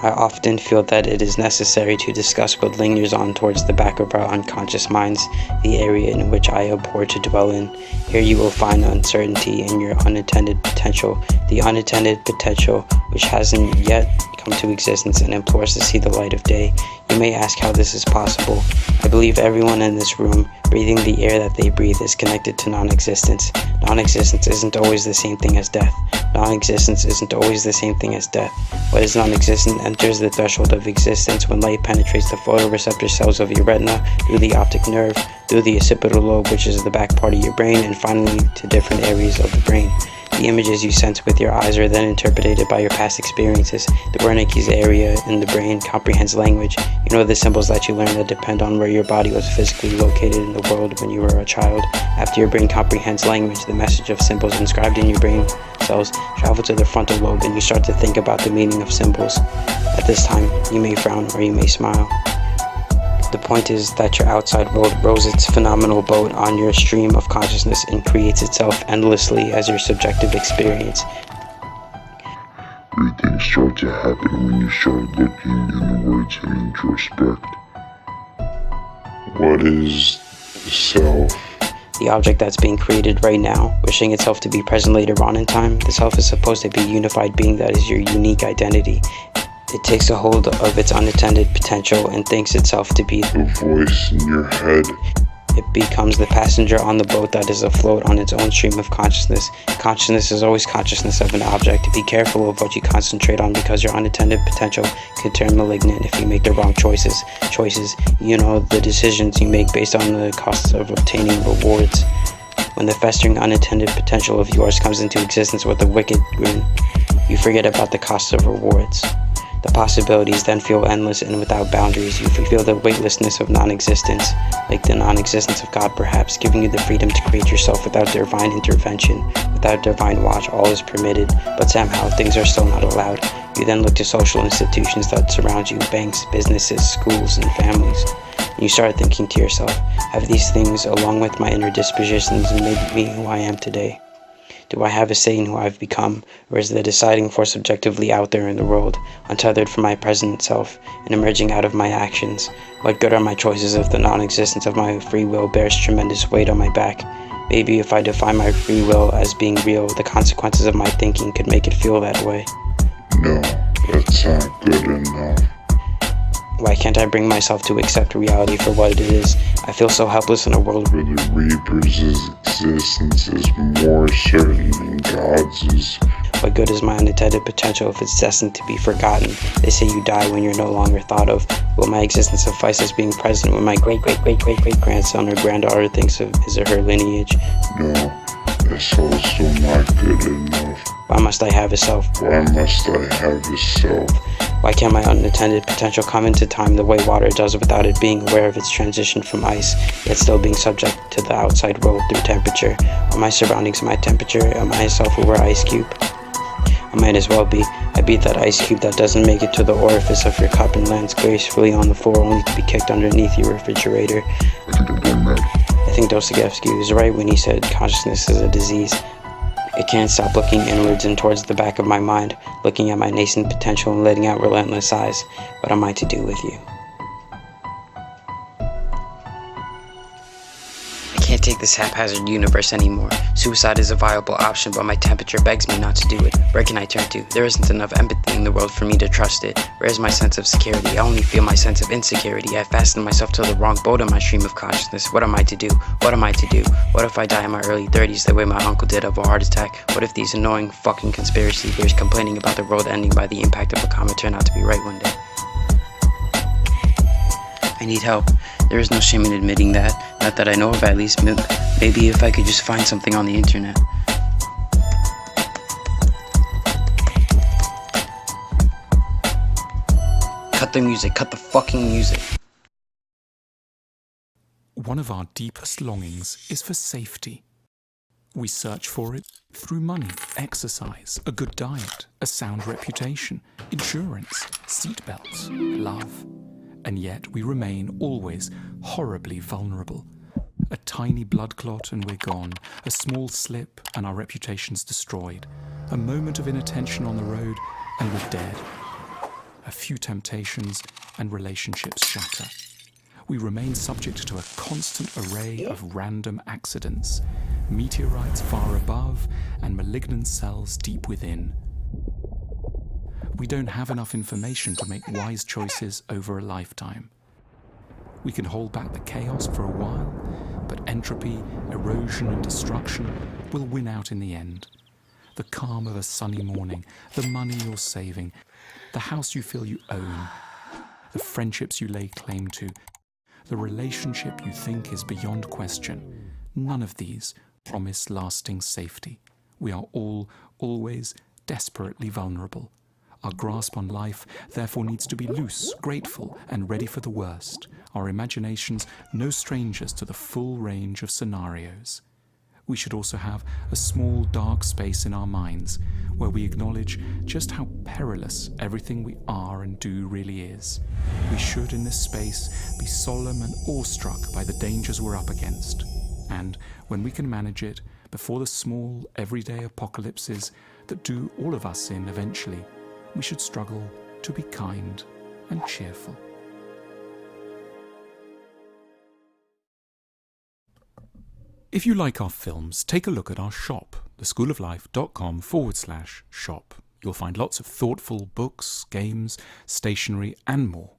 I often feel that it is necessary to discuss what lingers on towards the back of our unconscious minds, the area in which I abhor to dwell in. Here you will find uncertainty in your unattended potential, the unattended potential which hasn't yet come to existence and implores to see the light of day. You may ask how this is possible. I believe everyone in this room, breathing the air that they breathe, is connected to non-existence. Non-existence isn't always the same thing as death. Non-existence isn't always the same thing as death. What is non-existent enters the threshold of existence when light penetrates the photoreceptor cells of your retina, through the optic nerve, through the occipital lobe, which is the back part of your brain, and finally to different areas of the brain. The images you sense with your eyes are then interpreted by your past experiences. The Wernicke's area in the brain comprehends language. You know the symbols that you learn that depend on where your body was physically located in the world when you were a child. After your brain comprehends language, the message of symbols inscribed in your brain cells travel to the frontal lobe, and you start to think about the meaning of symbols. At this time, you may frown or you may smile. The point is that your outside world rows its phenomenal boat on your stream of consciousness and creates itself endlessly as your subjective experience. Weird things start to happen when you start looking inwards and introspect. What is the self? The object that's being created right now, wishing itself to be present later on in time. The self is supposed to be a unified being that is your unique identity. It takes a hold of its unattended potential and thinks itself to be the voice in your head. It becomes the passenger on the boat that is afloat on its own stream of consciousness. Consciousness is always consciousness of an object. Be careful of what you concentrate on, because your unattended potential can turn malignant if you make the wrong choices. The decisions you make based on the costs of obtaining rewards. When the festering unattended potential of yours comes into existence with a wicked grin, you forget about the costs of rewards. The possibilities then feel endless and without boundaries. You feel the weightlessness of non-existence, like the non-existence of God perhaps, giving you the freedom to create yourself without divine intervention, without divine watch. All is permitted, but somehow things are still not allowed. You then look to social institutions that surround you, banks, businesses, schools, and families. And you start thinking to yourself, have these things, along with my inner dispositions, made me who I am today? Do I have a say in who I've become, or is the deciding force objectively out there in the world, untethered from my present self, and emerging out of my actions? What good are my choices if the non-existence of my free will bears tremendous weight on my back? Maybe if I define my free will as being real, the consequences of my thinking could make it feel that way. No, that's not good enough. Why can't I bring myself to accept reality for what it is? I feel so helpless in a world where the Reaper's existence is more certain than God's is. What good is my unattended potential if it's destined to be forgotten? They say you die when you're no longer thought of. Will my existence suffice as being present when my great-great-great-great-great-grandson or granddaughter thinks of his or her lineage? No, that's also not good enough. Why must I have a self? Why must I have a self? Why can't my unattended potential come into time the way water does without it being aware of its transition from ice, yet still being subject to the outside world through temperature? Are my surroundings my temperature? Am I a self over ice cube? I might as well be. I beat that ice cube that doesn't make it to the orifice of your cup and lands gracefully on the floor, only to be kicked underneath your refrigerator. I think Dostoevsky was right when he said consciousness is a disease. I can't stop looking inwards and towards the back of my mind, looking at my nascent potential and letting out relentless sighs. What am I to do with you? I can't take this haphazard universe anymore. Suicide is a viable option, but my temperature begs me not to do it. Where can I turn to? There isn't enough empathy in the world for me to trust it. Where is my sense of security? I only feel my sense of insecurity. I fastened myself to the wrong boat on my stream of consciousness. What am I to do? What am I to do? What if I die in my early 30s the way my uncle did of a heart attack? What if these annoying fucking conspiracy theories complaining about the world ending by the impact of a comet turn out to be right one day? I need help. There is no shame in admitting that. Not that I know of, at least. Maybe if I could just find something on the internet. Cut the music. Cut the fucking music. One of our deepest longings is for safety. We search for it through money, exercise, a good diet, a sound reputation, insurance, seatbelts, love. And yet we remain always horribly vulnerable. A tiny blood clot and we're gone. A small slip and our reputation's destroyed. A moment of inattention on the road and we're dead. a few temptations, and relationships shatter. We remain subject to a constant array of random accidents, meteorites far above and malignant cells deep within. We don't have enough information to make wise choices over a lifetime. We can hold back the chaos for a while, but entropy, erosion and destruction will win out in the end. The calm of a sunny morning, the money you're saving, the house you feel you own, the friendships you lay claim to, the relationship you think is beyond question, none of these promise lasting safety. We are all, always, desperately vulnerable. Our grasp on life therefore needs to be loose, grateful, and ready for the worst. Our imaginations no strangers to the full range of scenarios. We should also have a small dark space in our minds where we acknowledge just how perilous everything we are and do really is. We should in this space be solemn and awestruck by the dangers we're up against. And when we can manage it, before the small, everyday apocalypses that do all of us in eventually, we should struggle to be kind and cheerful. If you like our films, take a look at our shop, theschooloflife.com/shop. You'll find lots of thoughtful books, games, stationery, and more.